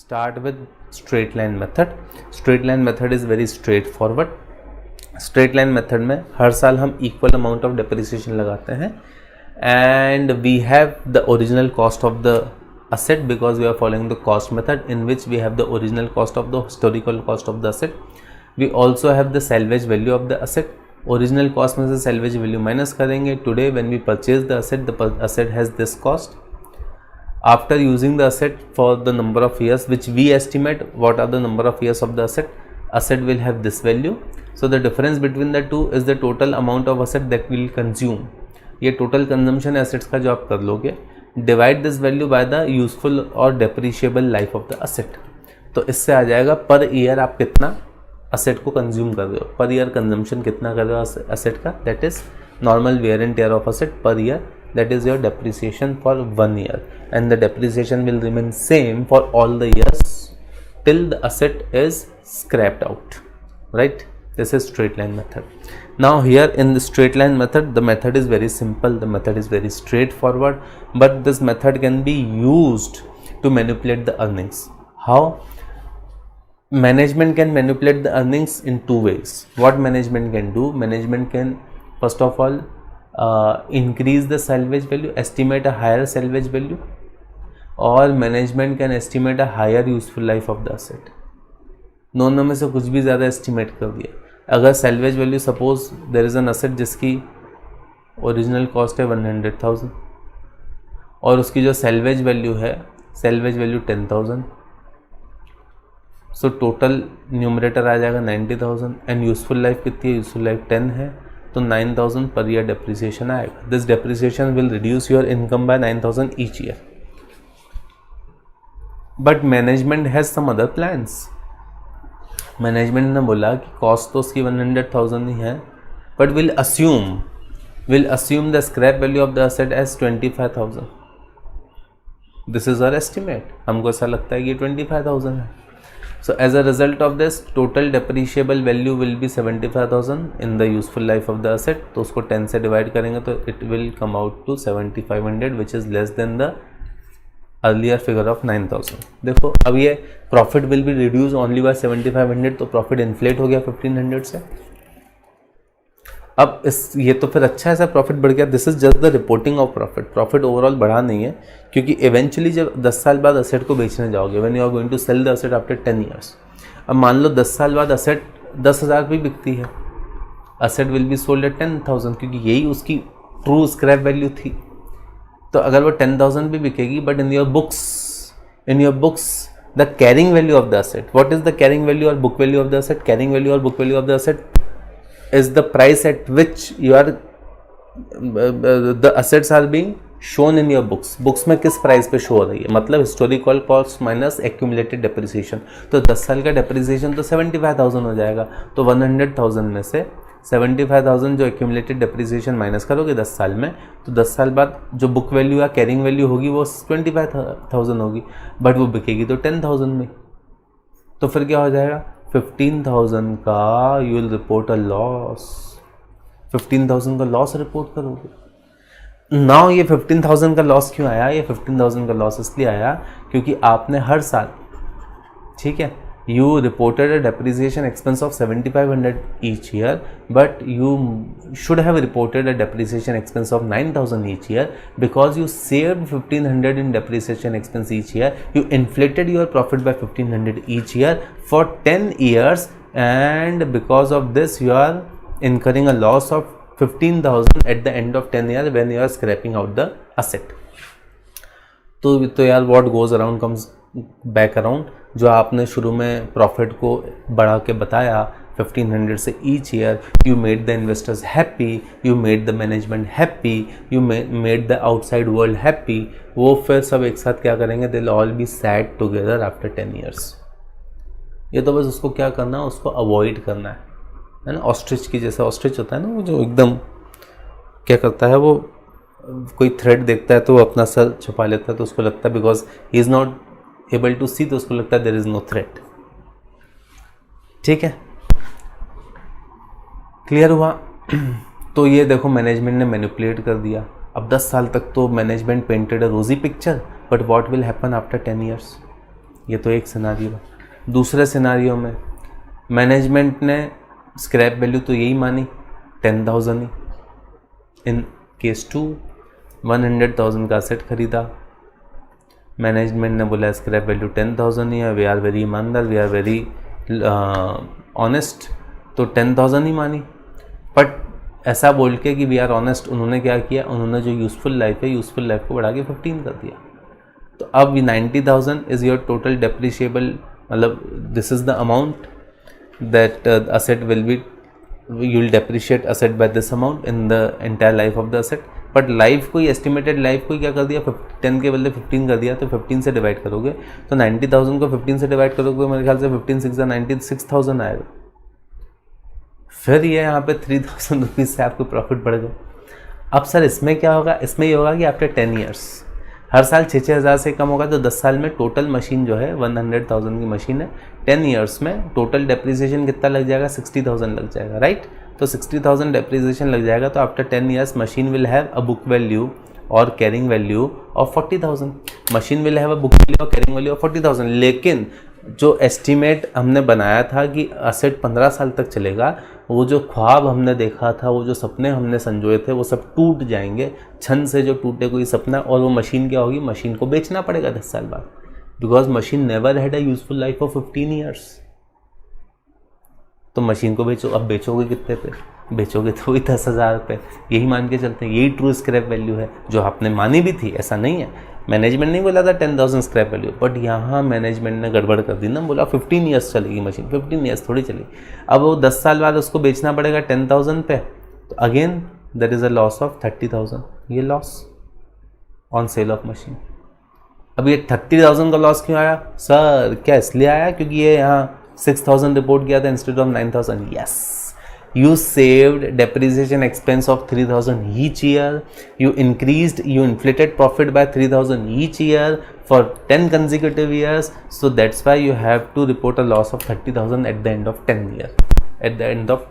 start with straight line method. Straight line method is very straightforward. Straight line method में हर साल हम equal amount of depreciation लगाते हैं and we have the original cost of the asset because we are following the cost method in which we have the original cost of the historical cost of the asset. We also have the salvage value of the asset. Original cost में से salvage value minus करेंगे. Today when we purchase the asset has this cost. After using the asset for the number of years which we estimate what are the number of years of the asset will have this value. So the difference between the two is the total amount of asset that will consume. ये total consumption assets का जो आप कर लोगे, divide this value by the useful or depreciable life of the asset. तो इससे आ जाएगा per year आप कितना asset को consume कर रहे हो, पर ईयर consumption कितना कर रहे हो asset का, that is normal wear and tear of asset per year, that is your depreciation for 1 year, and the depreciation will remain same for all the years till the asset is scrapped out, right? This is straight line method. Now here in the straight line method, the method is very simple, the method is very straightforward, but this method can be used to manipulate the earnings. How? Management can manipulate the earnings in two ways. What management can do? Management can first of all increase the salvage value, estimate a higher salvage value, or management can estimate a higher useful life of the asset. दोनों में से कुछ भी ज़्यादा estimate कर दिया. अगर salvage value suppose there is an asset जिसकी original cost है 100,000 और उसकी जो salvage value है salvage value 10,000, so total numerator आ जाएगा 90,000 and useful life कितनी है, useful life 10 है, तो 9,000 पर ईयर डेप्रिसिएशन आएगा. This depreciation will reduce your income by 9,000 each year. But management has some other plans. Management ने बोला कि कॉस्ट तो उसकी 100,000 ही है, but will assume the scrap value of the asset as 25,000. This is our estimate. हमको ऐसा लगता है कि 25,000 है. So as a result of this, total depreciable value will be 75,000 in the useful life of the asset. तो उसको 10 से divide करेंगे तो it will come out to 7,500 which is less than the earlier figure of 9,000. देखो अब ये profit will be reduced only by 7,500, तो profit inflate हो गया 1,500 से. अब ये तो फिर अच्छा ऐसा प्रॉफिट बढ़ गया. This is just the reporting of profit. Profit overall बढ़ा नहीं है क्योंकि इवेंचुअली जब 10 साल बाद असेट को बेचने जाओगे, when you are going to sell the asset after 10 years. अब मान लो 10 साल बाद असेट 10,000 भी बिकती है, asset will be sold at 10,000 क्योंकि यही उसकी ट्रू स्क्रैप वैल्यू थी. तो अगर वो 10,000 भी बिकेगी, but in your books the carrying value of the asset, what is the carrying value और book value of the asset? Carrying value और book value of the asset is the price at which you are the assets are being shown in your books. Books में किस price पे show हो रही है, मतलब historical cost minus accumulated depreciation. तो 10 साल का डेप्रिसिएशन तो 75,000 हो जाएगा. तो 100,000 में से 75,000 जो एक्यूमुलेटेड डेप्रिसिएशन माइनस करोगे 10 साल में, तो 10 साल बाद जो बुक वैल्यू या कैरिंग वैल्यू होगी वो 25,000 होगी, बट वो बिकेगी तो 10,000 में. तो फिर क्या हो जाएगा? 15,000 का you will report a loss. 15,000 का लॉस रिपोर्ट करोगे. नाउ ये 15,000 का लॉस क्यों आया? ये 15,000 का लॉस इसलिए आया क्योंकि आपने हर साल, ठीक है, you reported a depreciation expense of 7,500 each year, but you should have reported a depreciation expense of 9,000 each year because you saved 1,500 in depreciation expense each year. You inflated your profit by 1,500 each year for 10 years, and because of this you are incurring a loss of 15,000 at the end of 10 years when you are scrapping out the asset. तो यार what goes around comes back around. जो आपने शुरू में profit को बढ़ा के बताया 1,500 से each year, you made the investors happy, you made the management happy, you made the outside world happy. वो फिर सब एक साथ क्या करेंगे? They will all be sad together after 10 years. ये तो बस उसको क्या करना है, उसको अवॉइड करना है ना. ऑस्ट्रिच की जैसे ऑस्ट्रिच होता है ना, वो जो एकदम क्या करता है, वो कोई थ्रेड देखता है तो वो अपना सर छुपा लेता है, तो उसको लगता है because he is not able to see, तो उसको लगता है देयर इज नो थ्रेट. ठीक है, क्लियर हुआ? तो ये देखो मैनेजमेंट ने मैनिपुलेट कर दिया. अब 10 साल तक तो मैनेजमेंट पेंटेड अ रोजी picture, but what will happen after 10 years? ये तो एक सिनारियो है। दूसरे सिनारियो में मैनेजमेंट ने स्क्रैप वैल्यू तो यही मानी 10,000 ही। इन केस 2 100,000 का असेट खरीदा, मैनेजमेंट ने बोला स्क्रैप वैल्यू 10,000 ही है, वी आर वेरी ईमानदार, वी आर वेरी ऑनेस्ट, तो 10,000 ही मानी। बट ऐसा बोल के कि वी आर ऑनेस्ट, उन्होंने क्या किया, उन्होंने जो यूज़फुल लाइफ है यूज़फुल लाइफ को बढ़ा के 15 कर दिया। तो अब 90,000 इज़ योर टोटल डेप्रिशिएबल, मतलब this is the amount that asset will be, you will depreciate asset by this amount in the entire life of the asset। But life को ही एस्टिमेटेड लाइफ को ही क्या कर दिया, 10 के बदले 15 कर दिया। तो 15 से डिवाइड करोगे तो 90,000 को 15 से डिवाइड करोगे तो मेरे ख्याल से 15 6 96,000 आएगा। फिर ये यहाँ पे 3,000 रुपीज़ से आपको प्रॉफिट बढ़ गया। अब सर इसमें क्या होगा, इसमें ये होगा कि आफ्टर 10 ईयर्स हर साल 6-6 हज़ार से कम होगा, तो 10 साल में टोटल मशीन जो है 100,000 की मशीन है, 10 ईयर्स में टोटल डेप्रिसिएशन कितना लग जाएगा, 60,000 लग जाएगा, राइट। तो 60,000 डेप्रिसिएशन लग जाएगा, तो after 10 years machine will have a book value और carrying value of 40,000। Machine will have a book value और कैरिंग वैल्यू ऑफ 40,000। लेकिन जो एस्टिमेट हमने बनाया था कि असेट 15 साल तक चलेगा, वो जो ख्वाब हमने देखा था, वो जो सपने हमने संजोए थे, वो सब टूट जाएंगे। छन से जो टूटे कोई सपना, और वो मशीन क्या होगी, मशीन को बेचना पड़ेगा 10 साल बाद, because machine never had a useful life of 15 years. तो मशीन को बेचो, अब बेचोगे कितने पे, बेचोगे तो वही 10,000 पे, यही मान के चलते हैं, यही ट्रू स्क्रैप वैल्यू है जो आपने मानी भी थी। ऐसा नहीं है, मैनेजमेंट नहीं बोला था 10,000 स्क्रैप वैल्यू, बट यहाँ मैनेजमेंट ने गड़बड़ कर दी ना, बोला 15 ईयर्स चलेगी मशीन, 15 ईयर्स थोड़ी चलेगी। अब वो 10 साल बाद उसको बेचना पड़ेगा 10,000 पे, तो again there is a loss of 30,000, ये loss on sale of machine. अब ये 30,000 का लॉस क्यों आया सर, क्या इसलिए आया क्योंकि ये यहाँ 6,000 रिपोर्ट किया था instead of 9,000? Yes, you saved depreciation expense of 3,000 each year, you inflated profit by 3,000 each year for 10 consecutive years, so that's why you have to report a loss of 30,000 at the end of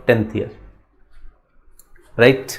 10th year, right?